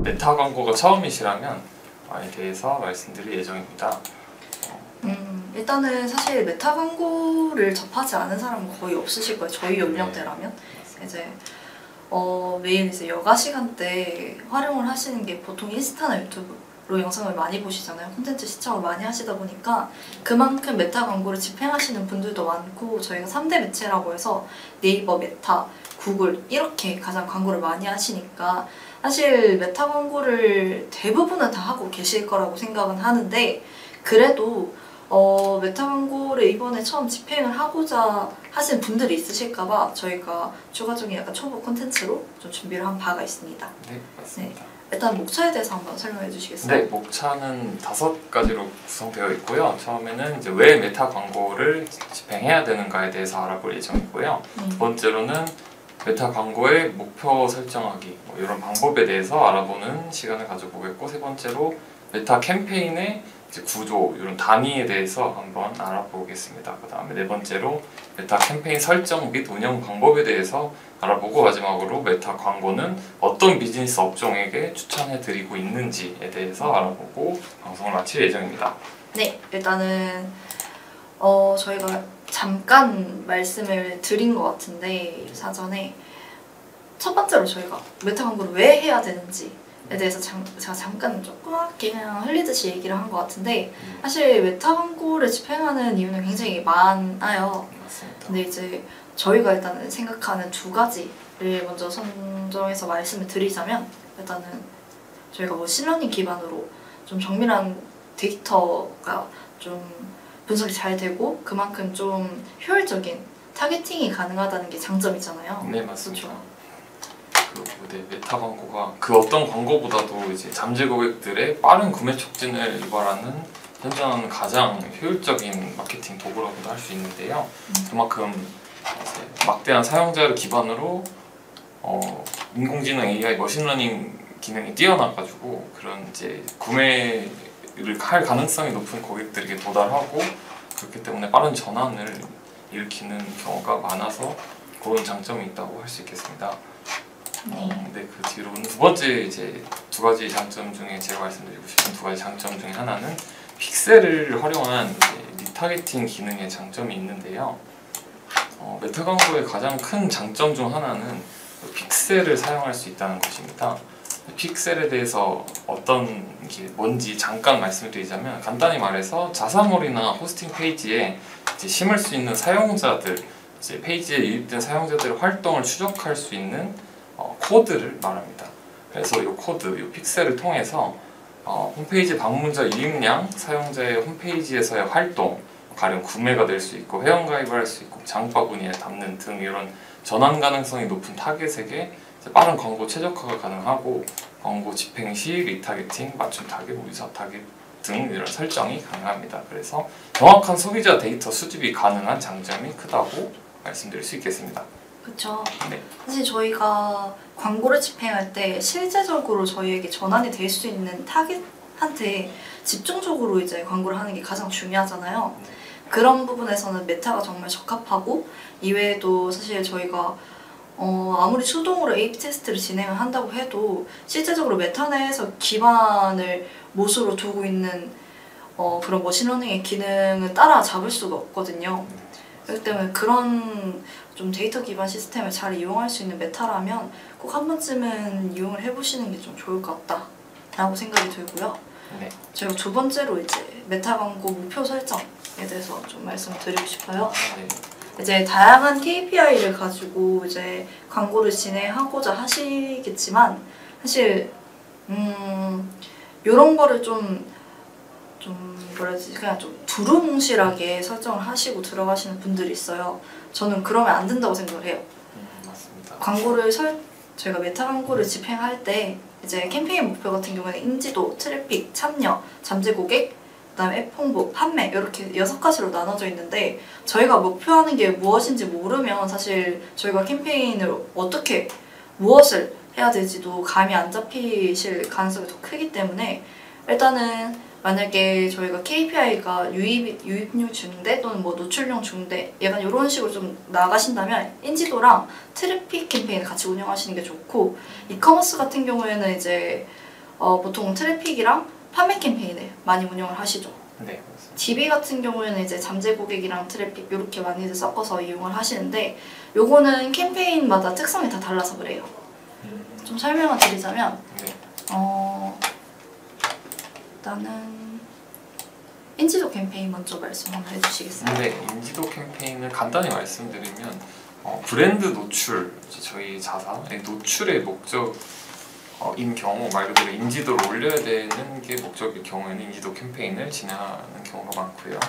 메타 광고가 처음이시라면 에 대해서 말씀드릴 예정입니다. 일단은 사실 메타 광고를 접하지 않은 사람은 거의 없으실 거예요. 저희 연령대라면. 이제 매일 이제 여가 시간대 활용을 하시는 게 보통 인스타나 유튜브로 영상을 많이 보시잖아요. 콘텐츠 시청을 많이 하시다 보니까 그만큼 메타 광고를 집행하시는 분들도 많고, 저희가 3대 매체라고 해서 네이버, 메타, 구글 이렇게 가장 광고를 많이 하시니까 사실 메타 광고를 대부분은 다 하고 계실 거라고 생각은 하는데, 그래도 메타 광고를 이번에 처음 집행을 하고자 하신 분들이 있으실까봐 저희가 추가적인 약간 초보 콘텐츠로 좀 준비를 한 바가 있습니다. 네, 맞습니다. 일단 목차에 대해서 한번 설명해 주시겠어요? 네, 목차는 5가지로 구성되어 있고요. 처음에는 이제 왜 메타 광고를 집행해야 되는가에 대해서 알아볼 예정이고요. 두 번째로는 메타 광고의 목표 설정하기, 이런 방법에 대해서 알아보는 시간을 가져보겠고, 세 번째로 메타 캠페인의 이제 구조, 이런 단위에 대해서 한번 알아보겠습니다. 그 다음에 네 번째로 메타 캠페인 설정 및 운영 방법에 대해서 알아보고, 마지막으로 메타 광고는 어떤 비즈니스 업종에게 추천해드리고 있는지에 대해서 알아보고 방송을 마칠 예정입니다. 네, 일단은 저희가 잠깐 말씀을 드린 것 같은데 사전에 첫 번째로 저희가 메타 광고를 왜 해야 되는지에 대해서 제가 잠깐 조그맣게 그냥 흘리듯이 얘기를 한 것 같은데, 사실 메타 광고를 집행하는 이유는 굉장히 많아요. 맞습니다. 근데 이제 저희가 일단은 생각하는 2가지를 먼저 선정해서 말씀을 드리자면, 일단은 저희가 머신러닝 기반으로 좀 정밀한 데이터가 좀 분석이 잘 되고 그만큼 좀 효율적인 타겟팅이 가능하다는 게 장점이잖아요. 네, 맞습니다. 그렇죠? 네, 메타 광고가 그 어떤 광고보다도 이제 잠재 고객들의 빠른 구매 촉진을 유발하는 현존하는 가장 효율적인 마케팅 도구라고도 할 수 있는데요. 그만큼 이제 막대한 사용자를 기반으로 인공지능 AI 머신러닝 기능이 뛰어나가지고 그런 이제 구매를 할 가능성이 높은 고객들에게 도달하고, 그렇기 때문에 빠른 전환을 일으키는 경우가 많아서 그런 장점이 있다고 할 수 있겠습니다. 네, 그 뒤로는 두 번째 이제 2가지 장점 중에 제가 말씀드리고 싶은 2가지 장점 중에 하나는 픽셀을 활용한 이제 리타게팅 기능의 장점이 있는데요. 메타 광고의 가장 큰 장점 중 하나는 픽셀을 사용할 수 있다는 것입니다. 픽셀에 대해서 어떤 게 뭔지 잠깐 말씀을 드리자면, 간단히 말해서 자사몰이나 호스팅 페이지에 이제 심을 수 있는 사용자들, 이제 페이지에 유입된 사용자들의 활동을 추적할 수 있는 코드를 말합니다. 그래서 이 코드, 이 픽셀을 통해서 홈페이지 방문자 유입량, 사용자의 홈페이지에서의 활동, 가령 구매가 될 수 있고 회원가입을 할 수 있고 장바구니에 담는 등 이런 전환 가능성이 높은 타겟에게 빠른 광고 최적화가 가능하고, 광고 집행 시 리타겟팅, 맞춤 타겟, 우리사 타겟 등 이런 설정이 가능합니다. 그래서 정확한 소비자 데이터 수집이 가능한 장점이 크다고 말씀드릴 수 있겠습니다. 그렇죠. 네. 사실 저희가 광고를 집행할 때 실제적으로 저희에게 전환이 될 수 있는 타겟한테 집중적으로 이제 광고를 하는 게 가장 중요하잖아요. 그런 부분에서는 메타가 정말 적합하고, 이외에도 사실 저희가 아무리 수동으로 A/B 테스트를 진행을 한다고 해도 실제적으로 메타 내에서 기반을 못으로 두고 있는 그런 머신러닝의 기능을 따라잡을 수가 없거든요. 그렇기 때문에 그런 좀 데이터 기반 시스템을 잘 이용할 수 있는 메타라면 꼭 한 번쯤은 이용을 해보시는 게 좀 좋을 것 같다라고 생각이 들고요. 네. 제가 2번째로 이제 메타 광고 목표 설정에 대해서 좀 말씀드리고 싶어요. 네. 이제 다양한 KPI를 가지고 이제 광고를 진행하고자 하시겠지만, 사실 이런 거를 좀 뭐라 해야 되지, 그냥 좀 두루뭉실하게 설정을 하시고 들어가시는 분들이 있어요. 저는 그러면 안 된다고 생각을 해요. 맞습니다. 저희가 메타 광고를 집행할 때 이제 캠페인 목표 같은 경우에는 인지도, 트래픽, 참여, 잠재 고객, 그다음에 앱 홍보, 판매 이렇게 6가지로 나눠져 있는데, 저희가 목표하는 게 무엇인지 모르면 사실 저희가 캠페인을 무엇을 해야 될지도 감이 안 잡히실 가능성이 더 크기 때문에, 일단은 만약에 저희가 KPI가 유입률 중대 또는 뭐 노출량 중대 약간 이런 식으로 좀 나가신다면 인지도랑 트래픽 캠페인을 같이 운영하시는 게 좋고, 이커머스 같은 경우에는 이제 보통 트래픽이랑 판매 캠페인을 많이 운영을 하시죠. 네, 맞습니다. DB 같은 경우에는 이제 잠재 고객이랑 트래픽 이렇게 많이들 섞어서 이용을 하시는데 요거는 캠페인마다 특성이 다 달라서 그래요. 좀 설명을 드리자면 네. 일단은 인지도 캠페인 먼저 말씀 한번 해주시겠어요? 네, 인지도 캠페인을 간단히 말씀드리면 브랜드 노출, 이제 저희 자사의 노출의 목적인 경우 말 그대로 인지도를 올려야 되는 게 목적일 경우에는 인지도 캠페인을 진행하는 경우가 많고요.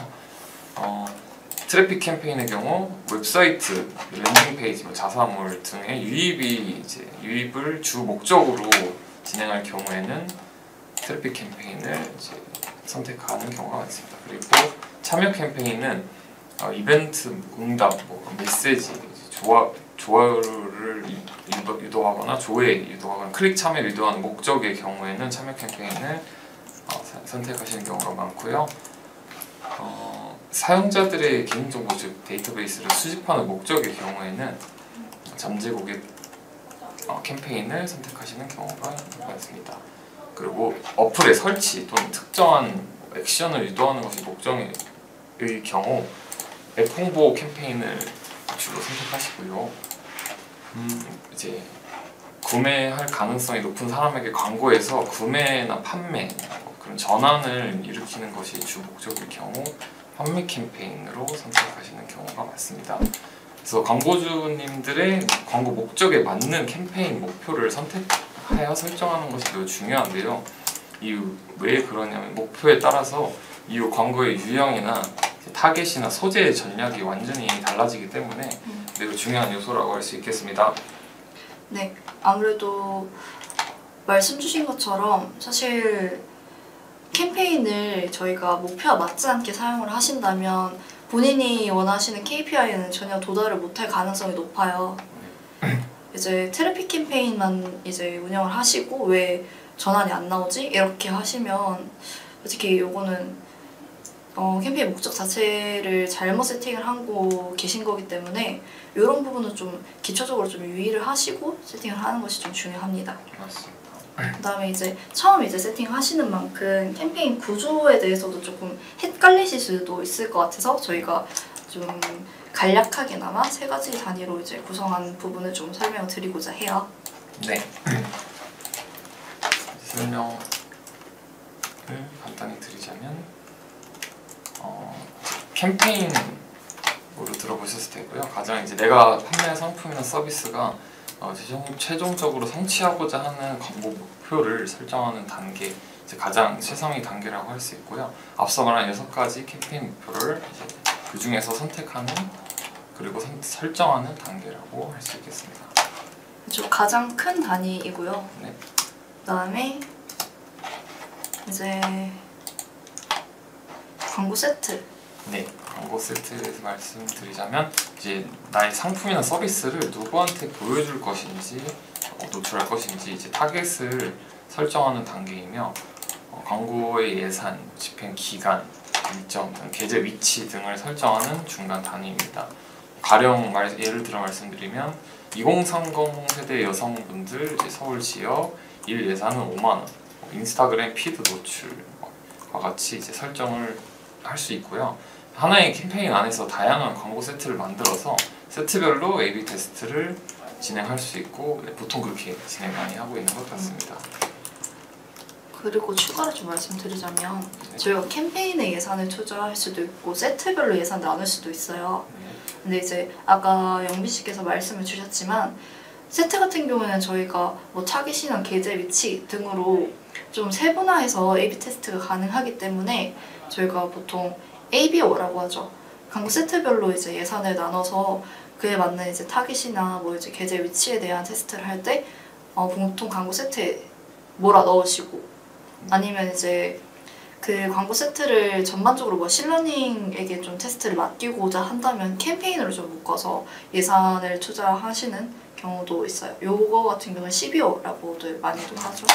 트래픽 캠페인의 경우 웹사이트, 랜딩 페이지, 자사몰 등의 유입을 주 목적으로 진행할 경우에는 트래픽 캠페인을 이제 선택하는 경우가 많습니다. 그리고 참여 캠페인은 이벤트 응답, 메시지, 좋아요를 유도하거나 조회 유도하거나 클릭 참여를 유도하는 목적의 경우에는 참여 캠페인을 선택하시는 경우가 많고요. 사용자들의 개인정보 즉 데이터베이스를 수집하는 목적의 경우에는 잠재 고객 캠페인을 선택하시는 경우가 많습니다. 그리고 어플의 설치 또는 특정한 액션을 유도하는 것이 목적의 경우 앱 홍보 캠페인을 주로 선택하시고요. 이제 구매할 가능성이 높은 사람에게 광고해서 구매나 판매 그런 전환을 일으키는 것이 주 목적일 경우 판매 캠페인으로 선택하시는 경우가 많습니다. 그래서 광고주님들의 광고 목적에 맞는 캠페인 목표를 선택하여 설정하는 것이 매우 중요한데요. 이유 왜 그러냐면 목표에 따라서 이후 광고의 유형이나 타겟이나 소재의 전략이 완전히 달라지기 때문에 매우 중요한 요소라고 할 수 있겠습니다. 네, 아무래도 말씀 주신 것처럼 사실 캠페인을 저희가 목표와 맞지 않게 사용을 하신다면 본인이 원하시는 KPI에는 전혀 도달을 못할 가능성이 높아요. 이제 트래픽 캠페인만 이제 운영을 하시고 왜 전환이 안 나오지? 이렇게 하시면 솔직히 요거는 캠페인 목적 자체를 잘못 세팅을 하고 계신 거기 때문에 이런 부분은 좀 기초적으로 좀 유의를 하시고 세팅을 하는 것이 좀 중요합니다. 맞습니다. 그다음에 이제 처음 이제 세팅하시는 만큼 캠페인 구조에 대해서도 조금 헷갈리실 수도 있을 것 같아서 저희가 좀 간략하게나마 3가지 단위로 이제 구성한 부분을 좀 설명을 드리고자 해요. 네. 설명을 간단히 드리자면 캠페인으로 들어보셨을 테고요. 가장 이제 내가 판매한 상품이나 서비스가 최종적으로 성취하고자 하는 광고 목표를 설정하는 단계, 이제 가장 최상위 단계라고 할 수 있고요. 앞서 말한 6가지 캠페인 목표를 이제 그 중에서 선택하는 그리고 설정하는 단계라고 할 수 있겠습니다. 그렇죠. 가장 큰 단위이고요. 네. 그다음에 이제 광고 세트. 네, 광고 세트에 대해서 말씀드리자면 이제 나의 상품이나 서비스를 누구한테 보여줄 것인지 노출할 것인지 이제 타겟을 설정하는 단계이며 광고의 예산, 집행 기간, 일정, 계제 위치 등을 설정하는 중간 단위입니다. 가령 예를 들어 말씀드리면 2030 세대 여성분들 이제 서울 지역 일 예산은 5만 원, 인스타그램 피드 노출과 같이 이제 설정을 할 수 있고요. 하나의 캠페인 안에서 다양한 광고 세트를 만들어서 세트별로 A/B 테스트를 진행할 수 있고 보통 그렇게 진행 많이 하고 있는 것 같습니다. 그리고 추가로 좀 말씀드리자면 네. 저희가 캠페인에 예산을 투자할 수도 있고 세트별로 예산 나눌 수도 있어요. 근데 이제 아까 영비 씨께서 말씀을 주셨지만 세트 같은 경우에는 저희가 뭐 타깃이나 계제 위치 등으로 좀 세분화해서 A/B 테스트가 가능하기 때문에 저희가 보통 ABO라고 하죠. 광고 세트별로 이제 예산을 나눠서 그에 맞는 이제 타깃이나 뭐 이제 계제 위치에 대한 테스트를 할 때 보통 광고 세트에 몰아 넣으시고 아니면 이제 그 광고 세트를 전반적으로 머신러닝에게 좀 테스트를 맡기고자 한다면 캠페인으로 좀 묶어서 예산을 투자하시는 경우도 있어요. 요거 같은 경우는 CBO라고도 많이도 하죠.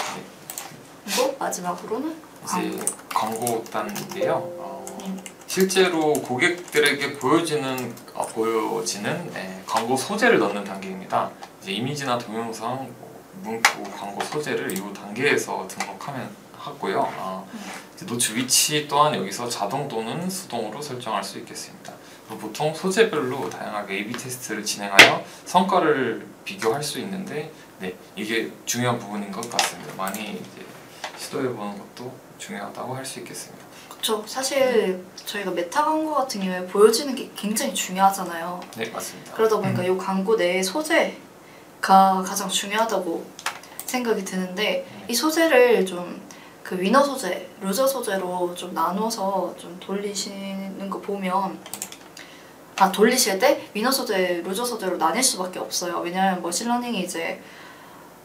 그리고 마지막으로는 이제 광고 단인데요. 실제로 고객들에게 보여지는 광고 소재를 넣는 단계입니다. 이제 이미지나 동영상, 문구 광고 소재를 이 단계에서 등록하면 하고요. 이제 노출 위치 또한 여기서 자동 또는 수동으로 설정할 수 있겠습니다. 보통 소재별로 다양하게 A/B 테스트를 진행하여 성과를 비교할 수 있는데, 네, 이게 중요한 부분인 것 같습니다. 많이 이제 시도해보는 것도 중요하다고 할 수 있겠습니다. 그렇죠. 사실 저희가 메타 광고 같은 경우에 보여지는 게 굉장히 중요하잖아요. 네, 맞습니다. 그러다 보니까 이 광고 내의 소재가 가장 중요하다고 생각이 드는데, 이 소재를 좀 그 위너 소재, 루저 소재로 좀 나눠서 좀 돌리시는 거 보면, 돌리실 때 위너 소재, 루저 소재로 나뉠 수밖에 없어요. 왜냐하면 머신러닝이 이제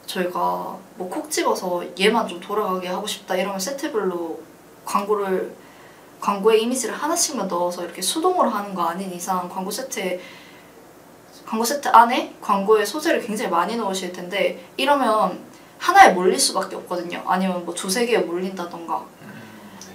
저희가 뭐 콕 집어서 얘만 좀 돌아가게 하고 싶다 이러면 세트별로 광고의 이미지를 하나씩만 넣어서 이렇게 수동으로 하는 거 아닌 이상 광고 세트 안에 광고의 소재를 굉장히 많이 넣으실 텐데, 이러면 하나에 몰릴 수밖에 없거든요. 아니면 뭐 두세 개에 몰린다던가.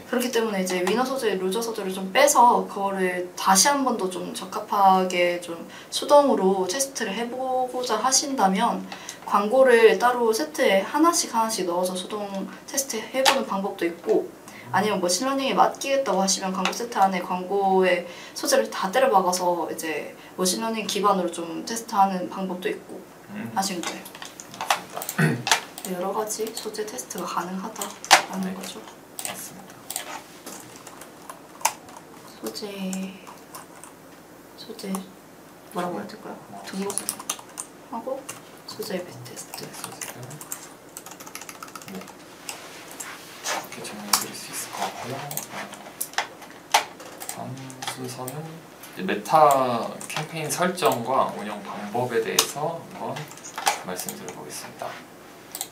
그렇기 때문에 이제 위너 소재, 루저 소재를 좀 빼서 그거를 다시 한 번 더 좀 적합하게 좀 수동으로 테스트를 해보고자 하신다면, 광고를 따로 세트에 하나씩 넣어서 수동 테스트 해보는 방법도 있고, 아니면 머신러닝에 맡기겠다고 하시면 광고 세트 안에 광고의 소재를 다 때려박아서 이제 머신러닝 기반으로 좀 테스트하는 방법도 있고 하신 거예요. 여러 가지 소재 테스트가 가능하다라는 거죠. 맞습니다. 소재 뭐라고 해야 될까요? 등록하고 소재 A/B 테스트. 네. 이렇게 정리해드릴 수 있을 것 같고요. 다음 순서는 메타 캠페인 설정과 운영 방법에 대해서 한번 말씀드려보겠습니다.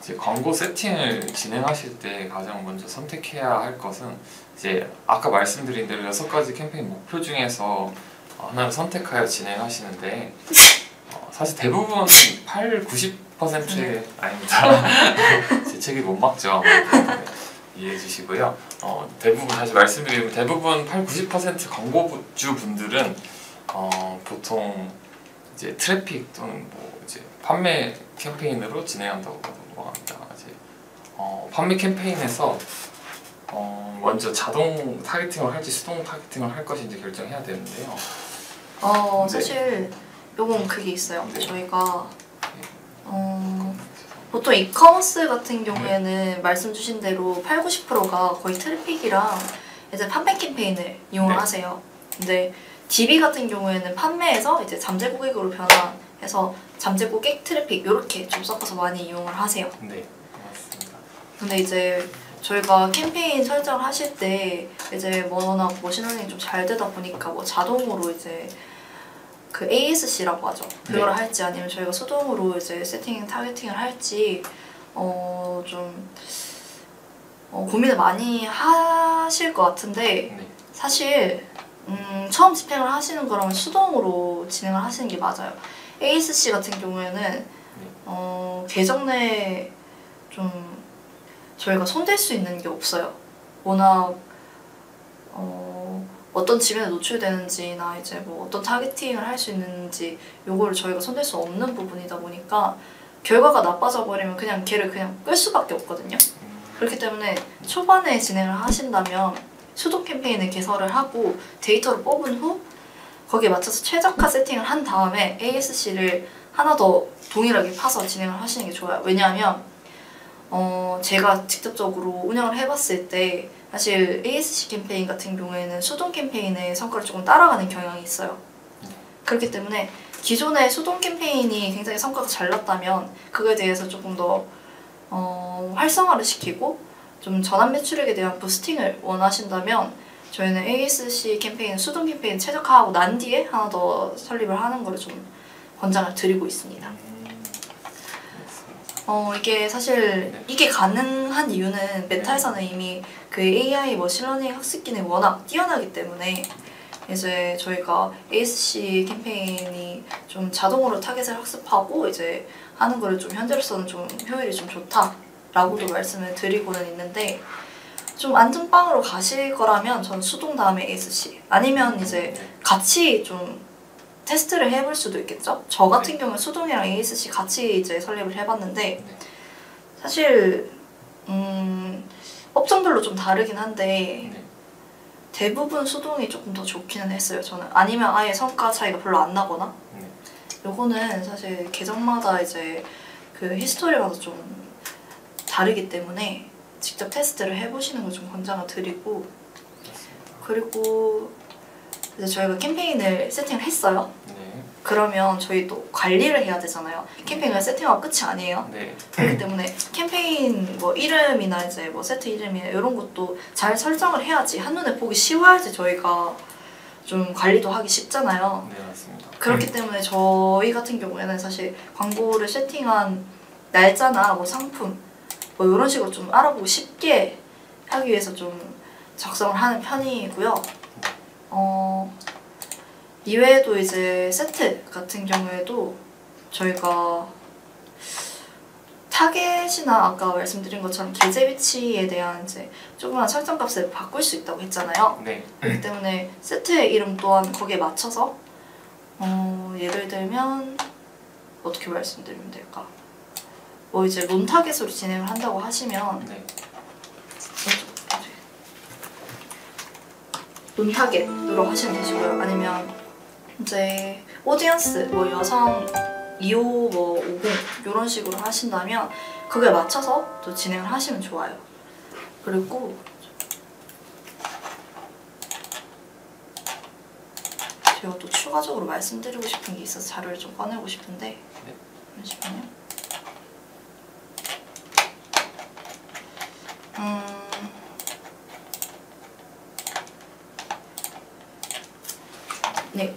이제 광고 세팅을 진행하실 때 가장 먼저 선택해야 할 것은, 이제 아까 말씀드린 대로 6가지 캠페인 목표 중에서 하나를 선택하여 진행하시는데, 사실 대부분 90%의 아닙니다. 제 책이 못 막죠. 이해해 주시고요. 대부분 다시 말씀드리면 대부분 90% 광고주 분들은 보통 이제 트래픽 또는 뭐 이제 판매 캠페인으로 진행한다고 합니다. 이제 판매 캠페인에서 먼저 자동 타겟팅을 할지 수동 타겟팅을 할 것인지 결정해야 되는데요. 네. 사실 요건 그게 있어요. 네. 저희가 보통 이커머스 같은 경우에는 말씀 주신 대로 90%가 거의 트래픽이랑 이제 판매 캠페인을 이용을 하세요. 근데 DB 같은 경우에는 판매에서 이제 잠재 고객으로 변화해서 잠재 고객 트래픽 이렇게 좀 섞어서 많이 이용을 하세요. 네, 맞습니다. 근데 이제 저희가 캠페인 설정을 하실 때 이제 워낙 머신러닝이 좀 잘 되다 보니까 뭐 자동으로 이제 그 ASC라고 하죠. 그걸 할지 아니면 저희가 수동으로 이제 세팅 타겟팅을 할지 좀 고민을 많이 하실 것 같은데, 사실 처음 집행을 하시는 거라면 수동으로 진행을 하시는 게 맞아요. ASC 같은 경우에는 계정 내에 좀 저희가 손댈 수 있는 게 없어요. 워낙 어떤 지면에 노출되는지나 이제 뭐 어떤 타겟팅을 할 수 있는지 요거를 저희가 손댈 수 없는 부분이다 보니까 결과가 나빠져 버리면 그냥 걔를 그냥 끌 수밖에 없거든요. 그렇기 때문에 초반에 진행을 하신다면 수동 캠페인을 개설을 하고 데이터를 뽑은 후 거기에 맞춰서 최적화 세팅을 한 다음에 ASC를 하나 더 동일하게 파서 진행을 하시는 게 좋아요. 왜냐하면 제가 직접적으로 운영을 해봤을 때 사실 ASC 캠페인 같은 경우에는 수동 캠페인의 성과를 조금 따라가는 경향이 있어요. 그렇기 때문에 기존의 수동 캠페인이 굉장히 성과가 잘 났다면 그거에 대해서 조금 더 활성화를 시키고 좀 전환 매출액에 대한 부스팅을 원하신다면 저희는 ASC 캠페인, 수동 캠페인 최적화하고 난 뒤에 하나 더 설립을 하는 거를 좀 권장을 드리고 있습니다. 이게 사실 이게 가능한 이유는 메타에서는 이미 그 AI 머신러닝 학습 기능이 워낙 뛰어나기 때문에 이제 저희가 ASC 캠페인이 좀 자동으로 타겟을 학습하고 이제 하는 거를 좀 현재로서는 좀 효율이 좀 좋다라고도 말씀을 드리고는 있는데, 좀 안전빵으로 가실 거라면 전 수동 다음에 ASC 아니면 이제 같이 좀 테스트를 해볼 수도 있겠죠. 저 같은 경우는 수동이랑 ASC 같이 이제 설립을 해봤는데 사실 업종별로 좀 다르긴 한데 네. 대부분 수동이 조금 더 좋기는 했어요. 저는 아니면 아예 성과 차이가 별로 안 나거나. 네. 요거는 사실 계정마다 이제 그 히스토리마다 좀 다르기 때문에 직접 테스트를 해보시는 걸 좀 권장을 드리고, 그리고 이제 저희가 캠페인을 세팅을 했어요. 네. 그러면 저희도 관리를 해야 되잖아요. 캠페인을 세팅하고 끝이 아니에요. 네. 그렇기 때문에 캠페인 뭐 이름이나 이제 뭐 세트 이름이나 이런 것도 잘 설정을 해야지, 한눈에 보기 쉬워야지 저희가 좀 관리도 하기 쉽잖아요. 네, 맞습니다. 그렇기 때문에 저희 같은 경우에는 사실 광고를 세팅한 날짜나 뭐 상품 뭐 이런 식으로 좀 알아보고 쉽게 하기 위해서 좀 작성을 하는 편이고요. 이외에도 이제 세트 같은 경우에도 저희가 타겟이나 아까 말씀드린 것처럼 계제 위치에 대한 이제 조그만 설정값을 바꿀 수 있다고 했잖아요. 네. 그렇기 때문에 세트의 이름 또한 거기에 맞춰서 예를 들면 어떻게 말씀드리면 될까? 뭐 이제 론 타겟으로 진행을 한다고 하시면 네. 론 타겟으로 하시면 되시고요. 아니면 이제 오디언스 뭐 여성 25 뭐 50 이런 식으로 하신다면 그거에 맞춰서 또 진행을 하시면 좋아요. 그리고 제가 또 추가적으로 말씀드리고 싶은 게 있어서 자료를 좀 꺼내고 싶은데 잠시만요. 네.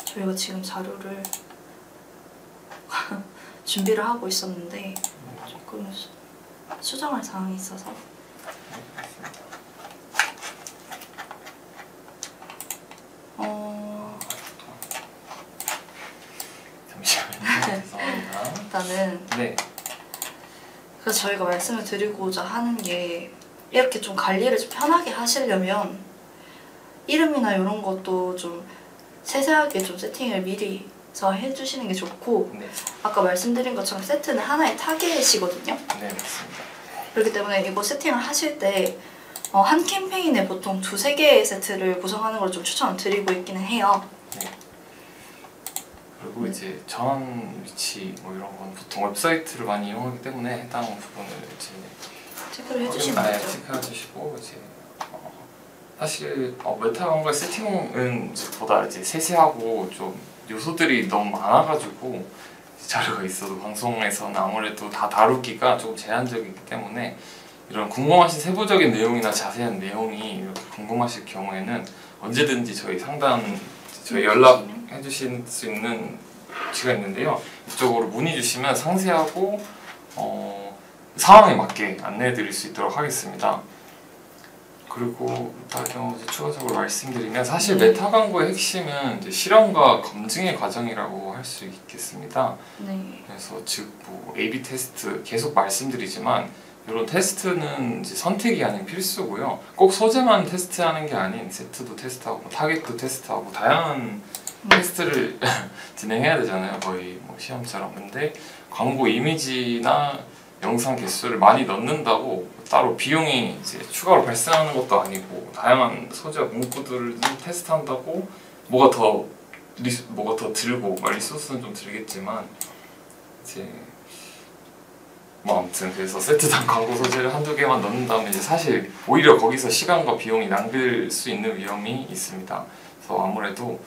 저희가 지금 자료를 준비를 하고 있었는데 조금 수정할 사항이 있어서 잠시만요. 죄송합니다. 일단은 네. 그래서 저희가 말씀을 드리고자 하는 게 이렇게 좀 관리를 좀 편하게 하시려면 이름이나 이런 것도 좀 세세하게 좀 세팅을 미리 해주시는 게 좋고, 네. 아까 말씀드린 것처럼 세트는 하나의 타겟이거든요. 네, 맞습니다. 그렇기 때문에 이거 세팅을 하실 때 한 캠페인에 보통 2-3개의 세트를 구성하는 걸 좀 추천을 드리고 있기는 해요. 네. 그리고 이제 전환 위치 뭐 이런 건 보통 웹사이트를 많이 이용하기 때문에 해당 부분을 이제 체크를 해주시면 되죠. 체크해 주시고 이제 사실 메타 광고의 세팅은 이제 보다 이제 세세하고 좀 요소들이 너무 많아가지고 자료가 있어도 방송에서는 아무래도 다 다루기가 조금 제한적이기 때문에 이런 궁금하신 세부적인 내용이나 자세한 내용이 이렇게 궁금하실 경우에는 언제든지 저희 상담 저희 연락해 주실 수 있는 위치가 있는데요. 이쪽으로 문의 주시면 상세하고 상황에 맞게 안내해 드릴 수 있도록 하겠습니다. 그리고 이제 추가적으로 말씀드리면 사실 메타 광고의 핵심은 이제 실험과 검증의 과정이라고 할 수 있겠습니다. 네. 그래서 즉 뭐 A/B 테스트 계속 말씀드리지만 이런 테스트는 이제 선택이 아닌 필수고요. 꼭 소재만 테스트하는 게 아닌 세트도 테스트하고 타겟도 테스트하고 다양한 테스트를 진행해야 되잖아요. 거의 뭐 시험처럼. 근데 광고 이미지나 영상 개수를 많이 넣는다고 따로 비용이 이제 추가로 발생하는 것도 아니고, 다양한 소재와 문구들을 테스트한다고 뭐가 더 들고 리소스는 좀 들겠지만 이제 뭐 아무튼 그래서 세트당 광고 소재를 한두 개만 넣는다면 이제 사실 오히려 거기서 시간과 비용이 낭비될 수 있는 위험이 있습니다. 그래서 아무래도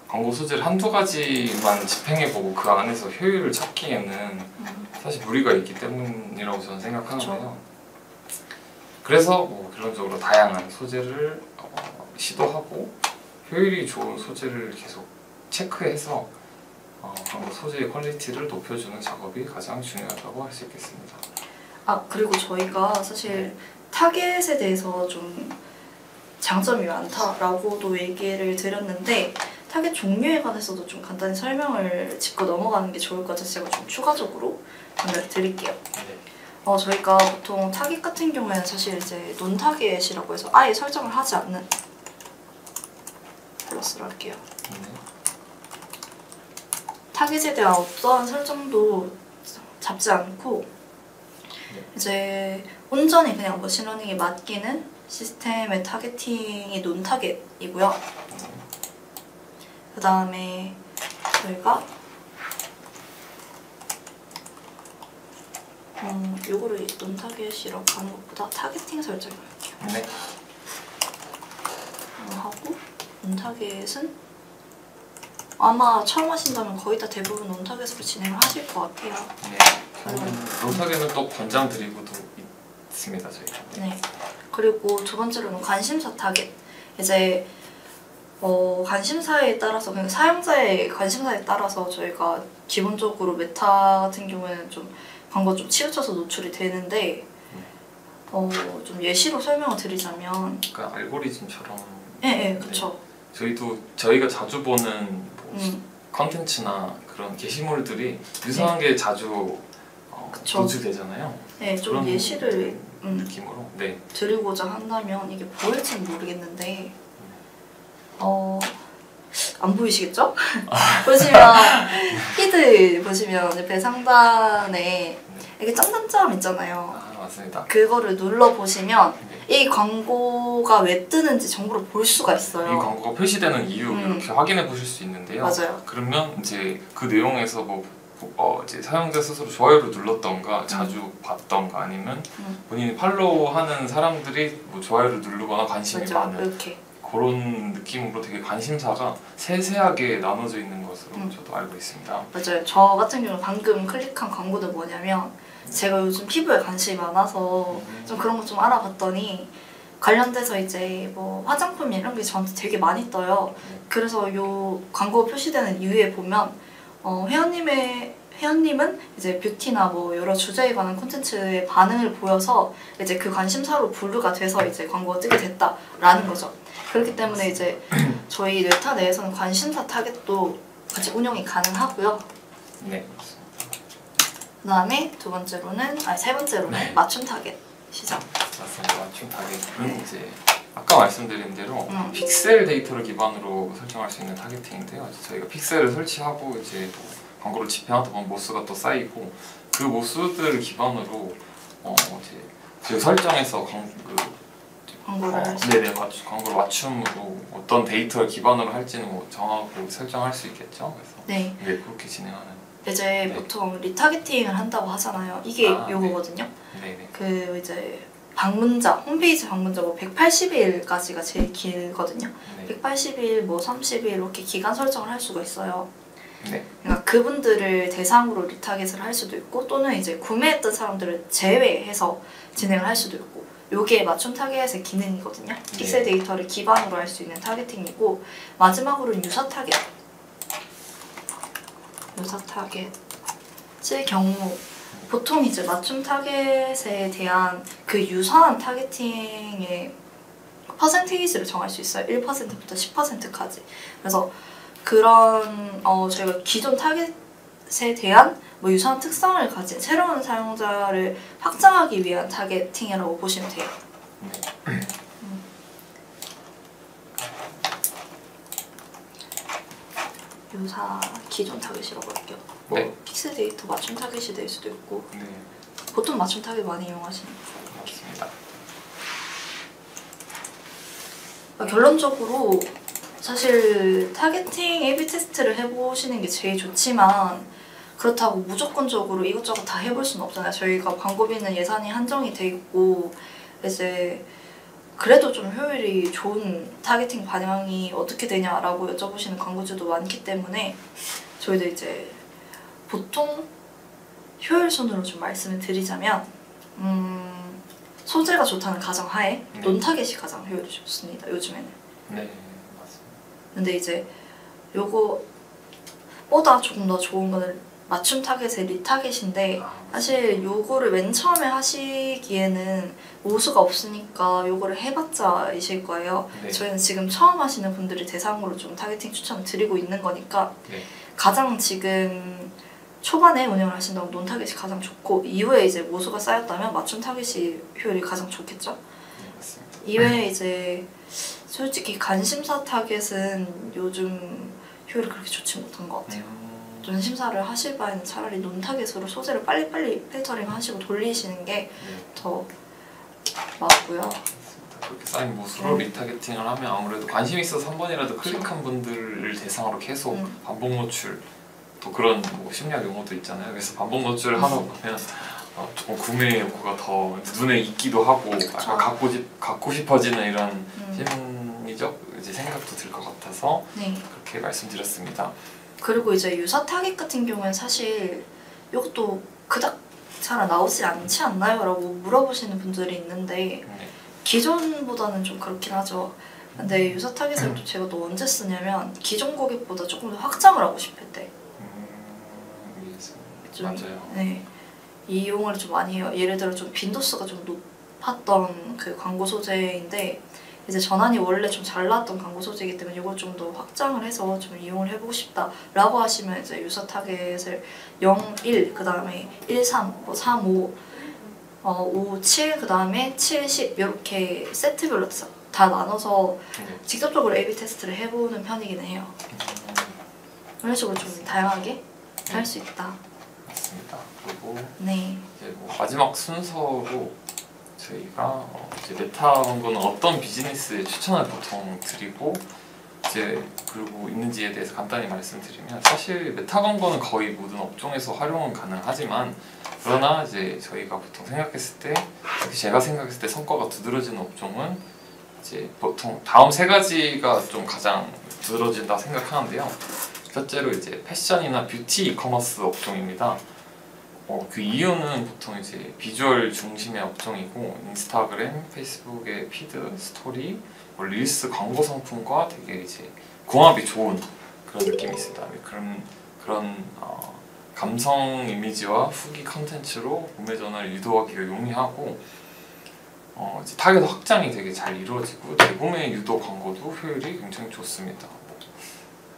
광고 소재를 한두 가지만 집행해보고 그 안에서 효율을 찾기에는 사실 무리가 있기 때문이라고 저는 생각하는데요. 그래서 뭐 결론적으로 다양한 소재를 시도하고 효율이 좋은 소재를 계속 체크해서 광고 소재의 퀄리티를 높여주는 작업이 가장 중요하다고 할 수 있겠습니다. 그리고 저희가 사실 타겟에 대해서 좀 장점이 많다라고도 얘기를 드렸는데, 타겟 종류에 관해서도 좀 간단히 설명을 짚고 넘어가는 게 좋을 것 같아서 제가 좀 추가적으로 전달을 드릴게요. 네. 저희가 보통 타겟 같은 경우에는 사실 이제 논 타겟이라고 해서 아예 설정을 하지 않는 플러스로 할게요. 네. 타깃에 대한 어떠한 설정도 잡지 않고 이제 온전히 그냥 머신러닝에 맡기는 시스템의 타겟팅이 논타겟이고요. 그 다음에 저희가 요거를 논타겟이라고 하는 것보다 타겟팅 설정을 할게요. 네. 하고 논타겟은 아마 처음 하신다면 거의 다 대부분 논타겟으로 진행을 하실 것 같아요. 네. 논타겟은 또 권장 드리고도 있습니다, 저희가. 네. 그리고 두 번째로는 관심사 타겟. 이제 관심사에 따라서 그냥 사용자의 관심사에 따라서 저희가 기본적으로 메타 같은 경우에는 좀 광고 좀 치우쳐서 노출이 되는데 좀 예시로 설명을 드리자면 그러니까 알고리즘처럼. 네, 그렇죠. 저희가 자주 보는 컨텐츠나 그런 게시물들이 유사한 게 자주 노출되잖아요. 네, 좀 그런 예시를 느낌으로. 네. 드리고자 한다면 이게 보일지는 모르겠는데 안 보이시겠죠? 보시면 피드 보시면 옆에 상단에 이렇게 점점점 있잖아요. 아, 맞습니다. 그거를 눌러 보시면 네. 이 광고가 왜 뜨는지 정보를 볼 수가 있어요. 이 광고가 표시되는 이유 이렇게 확인해 보실 수 있는데요. 맞아요. 그러면 이제 그 내용에서 이제 사용자 스스로 좋아요를 눌렀던가 자주 봤던가 아니면 본인이 팔로우하는 사람들이 뭐 좋아요를 누르거나 관심이 맞아요. 많은 이렇게. 그런 느낌으로 되게 관심사가 세세하게 나눠져 있는 것으로 저도 알고 있습니다. 맞아요. 저 같은 경우는 방금 클릭한 광고는 뭐냐면 제가 요즘 피부에 관심이 많아서 좀 그런 거 좀 알아봤더니 관련돼서 이제 뭐 화장품 이런 게 저한테 되게 많이 떠요. 그래서 요 광고 표시되는 이유에 보면 회원님은 이제 뷰티나 뭐 여러 주제에 관한 콘텐츠에 반응을 보여서 이제 그 관심사로 분류가 돼서 이제 광고가 뜨게 됐다라는 거죠. 그렇기 때문에 이제 저희 뇌타 내에서는 관심사 타겟도 같이 운영이 가능하고요. 네. 그다음에 세 번째로는 네. 맞춤 타겟 시장. 맞습니다. 맞춤 타겟은 이제 아까 말씀드린 대로 픽셀 데이터를 기반으로 설정할 수 있는 타겟팅인데요. 저희가 픽셀을 설치하고 이제 뭐 광고를 집행하다 보면 모수가 또 쌓이고 그 모수들을 기반으로 이제 저희 설정해서 광고를 할 수 네네, 광고를 맞춤으로 어떤 데이터를 기반으로 할지는 뭐 정하고 설정할 수 있겠죠. 그래서 네. 그렇게 진행하는. 이제 네. 보통 리타겟팅을 한다고 하잖아요. 이게 요거거든요. 네네. 그 이제 방문자 홈페이지 방문자 뭐 180일까지가 제일 길거든요. 네. 180일, 뭐 30일 이렇게 기간 설정을 할 수가 있어요. 네. 그러니까 그분들을 대상으로 리타겟을 할 수도 있고 또는 이제 구매했던 사람들을 제외해서 진행을 할 수도 있고 요게 맞춤 타겟의 기능이거든요. 픽셀 데이터를 기반으로 할 수 있는 타겟팅이고 마지막으로는 유사 타겟. 유사 타겟의 경우 보통 이제 맞춤 타겟에 대한 그 유사한 타겟팅의 퍼센테이지를 정할 수 있어요. 1%부터 10%까지. 그래서 그런 저희가 기존 타겟에 대한 뭐 유사한 특성을 가진 새로운 사용자를 확장하기 위한 타겟팅이라고 보시면 돼요. 네. 유사 기존 타겟이라고 할게요. 네. 픽셀 데이터 맞춤 타겟이 될 수도 있고 네. 보통 맞춤 타겟 많이 이용하시는 거예요. 맞습니다. 결론적으로 사실 타겟팅 A/B 테스트를 해보시는 게 제일 좋지만 그렇다고 무조건적으로 이것저것 다 해볼 수는 없잖아요. 저희가 광고비는 예산이 한정이 돼 있고 이제 그래도 좀 효율이 좋은 타겟팅 반영이 어떻게 되냐라고 여쭤보시는 광고주도 많기 때문에 저희도 이제 보통 효율순으로 좀 말씀을 드리자면 소재가 좋다는 가정하에 논타겟이 가장 효율이 좋습니다. 요즘에는. 네, 맞습니다. 근데 이제 요거보다 조금 더 좋은 거는 맞춤 타겟의 리타겟인데 사실 요거를 맨 처음에 하시기에는 모수가 없으니까 요거를 해봤자이실 거예요. 네. 저희는 지금 처음 하시는 분들을 대상으로 좀 타겟팅 추천을 드리고 있는 거니까 네. 가장 지금 초반에 운영을 하신다면 논 타겟이 가장 좋고 이후에 이제 모수가 쌓였다면 맞춤 타겟이 효율이 가장 좋겠죠. 네, 맞습니다. 이외에 이제 솔직히 관심사 타겟은 요즘 효율이 그렇게 좋지 못한 것 같아요. 좀 심사를 하실 바에는 차라리 논 타겟으로 소재를 빨리빨리 필터링 하시고 돌리시는 게 더 맞고요. 그렇게 쌓인 모수로 리타겟팅을 하면 아무래도 관심 있어서 한 번이라도 클릭한 분들을 대상으로 계속 반복 노출, 또 그런 뭐 심리학 용어도 있잖아요. 그래서 반복 노출을 하다 보면 조금 구매 욕구가 더 눈에 익기도 하고 약간 갖고 싶어지는 이런 심리적 이제 생각도 들 것 같아서 그렇게 말씀드렸습니다. 그리고 이제 유사 타겟 같은 경우는 사실 이것도 그닥 잘 나오지 않지 않나요? 라고 물어보시는 분들이 있는데 기존보다는 좀 그렇긴 하죠. 근데 유사 타겟을 또 제가 또 언제 쓰냐면 기존 고객보다 조금 더 확장을 하고 싶을 때 좀, 맞아요. 네, 이용을 좀 많이 해요. 예를 들어 좀 빈도수가 좀 높았던 그 광고 소재인데 이제 전환이 원래 좀 잘 나왔던 광고 소재이기 때문에 이걸 좀 더 확장을 해서 좀 이용을 해보고 싶다라고 하시면 이제 유사 타겟을 0, 1, 그 다음에 1, 3, 뭐 3, 5, 5, 7, 그 다음에 7, 10 이렇게 세트별로 다 나눠서 직접적으로 A/B 테스트를 해보는 편이기는 해요. 그런 식으로 좀 다양하게 할 수 있다. 맞습니다. 그리고 이제 뭐 마지막 순서로 저희가 이제 메타 광고는 어떤 비즈니스에 추천을 보통 드리고 이제 그리고 있는지에 대해서 간단히 말씀드리면 사실 메타 광고는 거의 모든 업종에서 활용은 가능하지만 그러나 이제 저희가 보통 생각했을 때 제가 생각했을 때 성과가 두드러지는 업종은 이제 보통 다음 세 가지가 좀 가장 두드러진다 생각하는데요. 첫째로 이제 패션이나 뷰티 이커머스 업종입니다. 그 이유는 보통 이제 비주얼 중심의 업종이고 인스타그램, 페이스북의 피드, 스토리, 릴스 광고 상품과 되게 이제 궁합이 좋은 그런 느낌이 있습니다. 그런 감성 이미지와 후기 컨텐츠로 구매 전화를 유도하기가 용이하고 이제 타겟 확장이 되게 잘 이루어지고 재구매 유도 광고도 효율이 굉장히 좋습니다.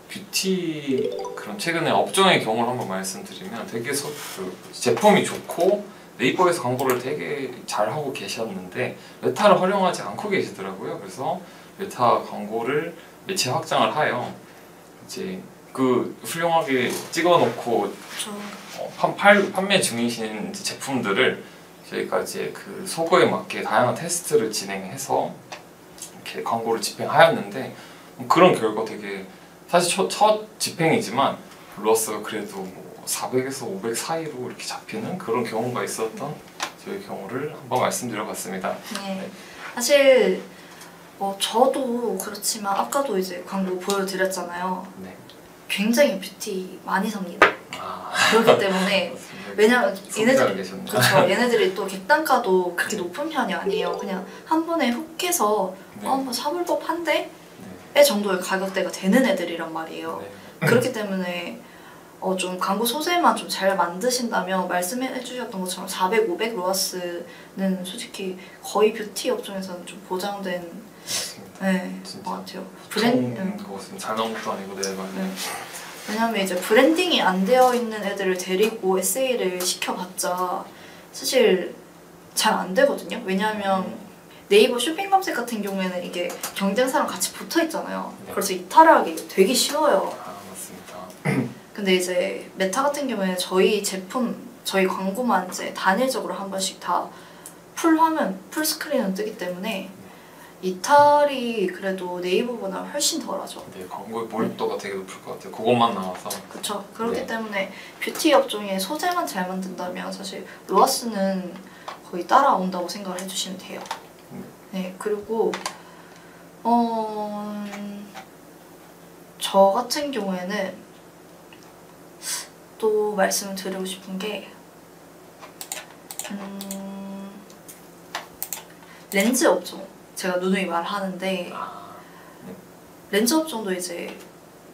뷰티 그런 최근에 업종의 경우를 한번 말씀드리면 되게 그 제품이 좋고 네이버에서 광고를 되게 잘 하고 계셨는데 메타를 활용하지 않고 계시더라고요. 그래서 메타 광고를 매체 확장을 하여 이제 그 훌륭하게 찍어놓고 판매 중이신 제품들을 저희가 이제 그 소거에 맞게 다양한 테스트를 진행해서 이렇게 광고를 집행하였는데 그런 결과 되게 사실 첫 집행이지만 로어스가 그래도 뭐 400에서 500 사이로 이렇게 잡히는 그런 경우가 있었던 저희 경우를 한번 말씀드려봤습니다. 네. 사실 저도 그렇지만 아까도 이제 광고 보여드렸잖아요. 네. 굉장히 뷰티 많이 삽니다. 그렇기 때문에 왜냐면 얘네들이 또 객단가도 그렇게 높은 편이 아니에요. 그냥 한 번에 훅 해서 한번 사볼 법한데 정도의 가격대가 되는 애들이란 말이에요. 그렇기 때문에 좀 광고 소재만 좀 잘 만드신다면 말씀해 주셨던 것처럼 400, 500 로아스는 솔직히 거의 뷰티 업종에서는 좀 보장된 것 같아요. 그것은 잘 나온 것도 아니고 왜냐면 이제 브랜딩이 안 되어 있는 애들을 데리고 SA를 시켜봤자 사실 잘 안 되거든요. 왜냐면 네이버 쇼핑 검색 같은 경우에는 이게 경쟁사랑 같이 붙어 있잖아요. 그래서 이탈하기 되게 쉬워요. 맞습니다. 근데 이제 메타 같은 경우에는 저희 광고만 이제 단일적으로 한 번씩 다 풀 화면, 풀 스크린은 뜨기 때문에 이탈이 그래도 네이버보다 훨씬 덜하죠. 네, 광고의 몰입도가 되게 높을 것 같아요. 그것만 나와서. 그렇죠. 그렇기 때문에 뷰티 업종의 소재만 잘 만든다면 사실 로아스는 거의 따라온다고 생각을 해주시면 돼요. 네, 그리고 저 같은 경우에는 또 말씀을 드리고 싶은 게 렌즈 업종 제가 누누이 말하는데 렌즈 업종도 이제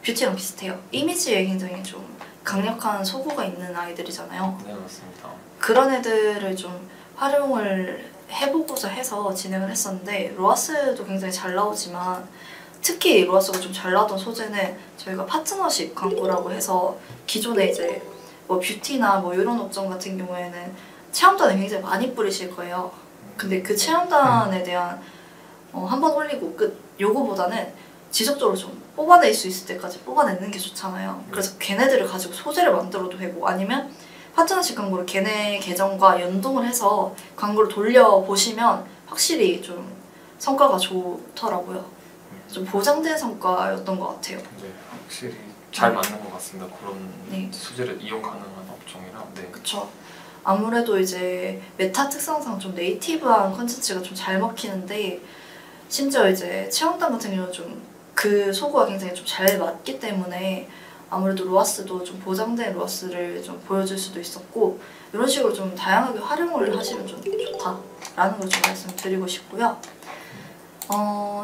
뷰티랑 비슷해요. 이미지에 굉장히 좀 강력한 소구가 있는 아이들이잖아요. 네, 맞습니다. 그런 애들을 좀 활용을 해보고자 해서 진행을 했었는데 로아스도 굉장히 잘 나오지만 특히 로아스가 좀 잘 나왔던 소재는 저희가 파트너십 광고라고 해서 기존에 이제 뭐 뷰티나 뭐 이런 업종 같은 경우에는 체험단을 굉장히 많이 뿌리실 거예요. 근데 그 체험단에 대한 한 번 올리고 시작이고 끝 요거보다는 지속적으로 좀 뽑아낼 수 있을 때까지 뽑아내는 게 좋잖아요. 그래서 걔네들을 가지고 소재를 만들어도 되고 아니면 파트너십 광고를 걔네 계정과 연동을 해서 광고를 돌려보시면 확실히 좀 성과가 좋더라고요. 좀 보장된 성과였던 것 같아요. 네, 확실히 잘 맞는 것 같습니다. 그런 네. 소재를 이용 가능한 업종이라. 네. 그쵸. 아무래도 이제 메타 특성상 좀 네이티브한 콘텐츠가 좀 잘 먹히는데 심지어 이제 체험단 같은 경우는 좀 그 소구가 굉장히 좀 잘 맞기 때문에 아무래도 로아스도 좀 보장된 로아스를 좀 보여줄 수도 있었고 이런 식으로 좀 다양하게 활용을 하시면 좀 좋다라는 걸 좀 말씀드리고 싶고요.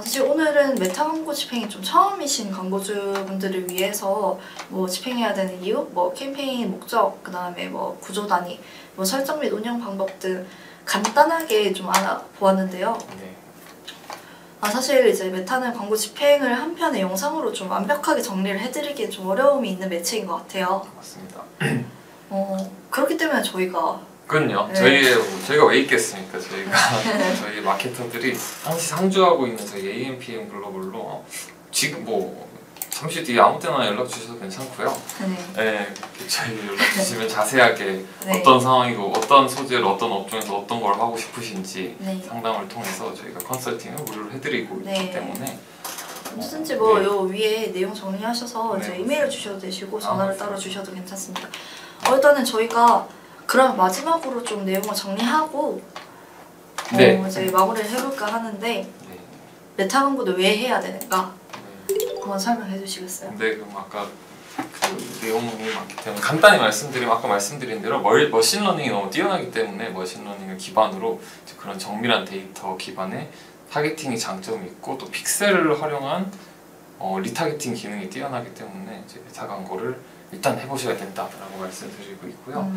사실 오늘은 메타 광고 집행이 좀 처음이신 광고주분들을 위해서 뭐 집행해야 되는 이유, 뭐 캠페인 목적, 그 다음에 뭐 구조 단위, 뭐 설정 및 운영 방법 등 간단하게 좀 알아보았는데요. 네. 사실 이제 메타는 광고 집행을 한 편의 영상으로 좀 완벽하게 정리를 해드리기에 좀 어려움이 있는 매체인 것 같아요. 맞습니다. 그렇기 때문에 저희가 그럼요. 네. 저희가 왜 있겠습니까? 저희 마케터들이 항시 상주하고 있는 저희 AMPM 글로벌로 지금 뭐 잠시 뒤에 아무 때나 연락 주셔도 괜찮고요. 네, 저희 연락 주시면 자세하게 네. 어떤 상황이고 어떤 소재를 어떤 업종에서 어떤 걸 하고 싶으신지 네. 상담을 통해서 저희가 컨설팅을 무료로 해드리고 네. 있기 때문에 언제든지 뭐 네. 요 위에 내용 정리하셔서 네, 이제 이메일 주셔도 되시고 전화를 맞습니다. 따로 주셔도 괜찮습니다. 일단은 저희가 그럼 마지막으로 좀 내용을 정리하고 네. 이제 마무리를 해볼까 하는데 네. 메타 광고도 왜 해야 되는가 네. 한번 설명해 주시겠어요? 네, 그럼 아까 그 내용이 많기 때문에 간단히 말씀드리면 아까 말씀드린 대로 머신러닝이 너무 뛰어나기 때문에 머신러닝을 기반으로 그런 정밀한 데이터 기반의 타겟팅이 장점이 있고 또 픽셀을 활용한 리타겟팅 기능이 뛰어나기 때문에 이제 메타 광고를 일단 해보셔야 된다라고 말씀드리고 있고요.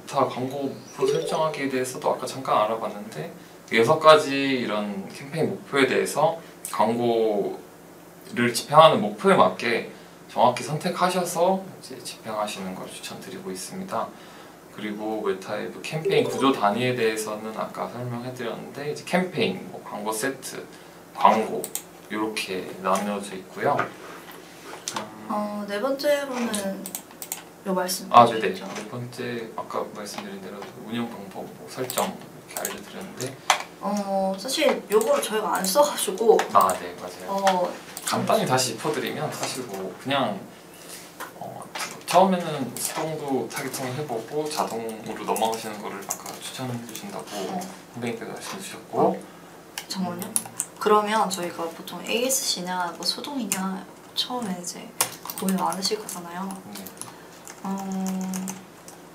메타 광고 프로 설정하기에 대해서도 아까 잠깐 알아봤는데 6가지 이런 캠페인 목표에 대해서 광고를 집행하는 목표에 맞게 정확히 선택하셔서 이제 집행하시는 걸 추천드리고 있습니다. 그리고 메타의 캠페인 구조 단위에 대해서는 아까 설명해드렸는데 이제 캠페인, 뭐 광고 세트, 광고 이렇게 나뉘어져 있고요. 네 번째로는 요 말씀 네네. 드리죠. 네 번째 아까 말씀드린 대로 운영 방법, 뭐 설정 이렇게 알려드렸는데 사실 요거를 저희가 안 써가지고 네 맞아요. 간단히 다시 짚어드리면 사실 뭐 그냥 처음에는 수동도 타겟팅을 해보고 자동으로 넘어가시는 거를 아까 추천해 주신다고 선배님께서 말씀 주셨고 정말요? 그러면 저희가 보통 ASC냐 뭐 수동이냐 처음에 이제 고민 많으실 거잖아요.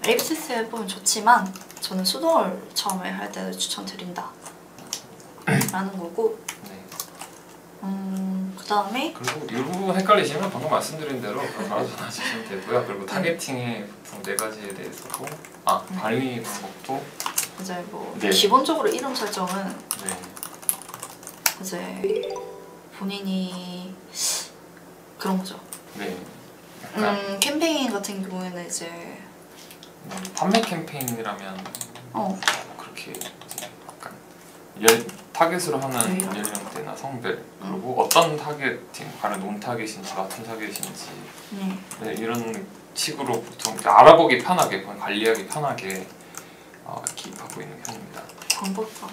ASC 해보면 좋지만 저는 수동을 처음에 할 때를 추천드린다 라는 거고 그 다음에 그리고 이 부분 헷갈리시면 방금 말씀드린 대로 바로 전화 주시면 되고요. 그리고 타겟팅의 보통 4가지에 대해서도 관리 방법도 이제 뭐 네. 기본적으로 이름 설정은 네. 이제 본인이 그런 거죠. 네. 약간 캠페인 같은 경우에는 이제 판매 캠페인이라면 그렇게 이제 약간 타겟으로 하는 네. 연령대나 성별 그리고 어떤 타겟팅, 과연 논 타겟인지 같은 타겟인지 네, 이런 식으로 보통 알아보기 편하게 관리하기 편하게 기입하고 있는 편입니다. 방법부터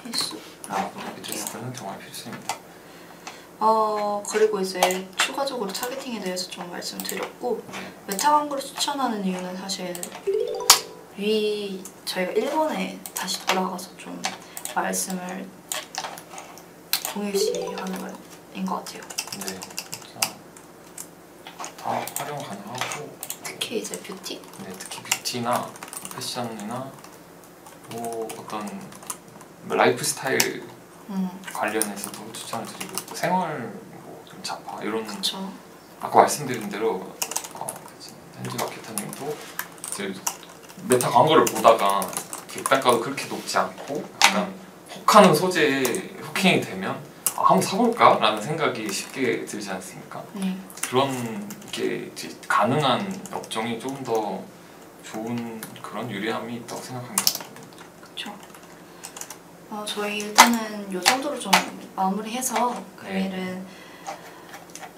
필수라고 할게요. 테스트는 정말 필수입니다. 그리고 이제 추가적으로 타겟팅에 대해서 좀 말씀드렸고 메타 광고를 추천하는 이유는 사실 저희가 일본에 다시 돌아가서 좀 말씀을 동일시하는 거인 것 같아요. 네, 다 활용 가능하고 특히 이제 뷰티? 네, 특히 뷰티나 패션이나 뭐 어떤 라이프 스타일 관련해서도 추천을 드리고 있고 생활 뭐좀 잡화 이런 그쵸. 아까 말씀드린 대로 현지 마케터님도 이제 메타 광고를 보다가 객단가도 그렇게 높지 않고 약간 혹하는 소재에 후킹이 되면 한번 사볼까? 라는 생각이 쉽게 들지 않습니까? 그런 게 이제 가능한 업종이 조금 더 좋은 그런 유리함이 있다고 생각합니다. 그쵸. 저희 일단은 요 정도로 좀 마무리해서 금일은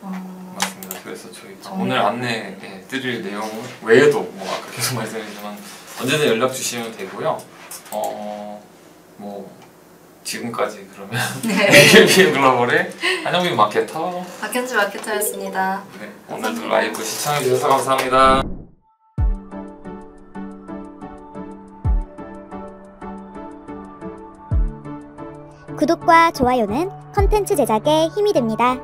맞습니다. 그래서 저희가 정말- 오늘 안내해 드릴 내용 외에도 뭐 아까 계속 말씀드리지만 언제든 연락 주시면 되고요. 뭐 지금까지 그러면 AKB 글로벌의 한영빈 마케터 박현지 마케터였습니다. 네, 오늘도 라이브 시청해 주셔서 감사합니다. 구독과 좋아요는 컨텐츠 제작에 힘이 됩니다.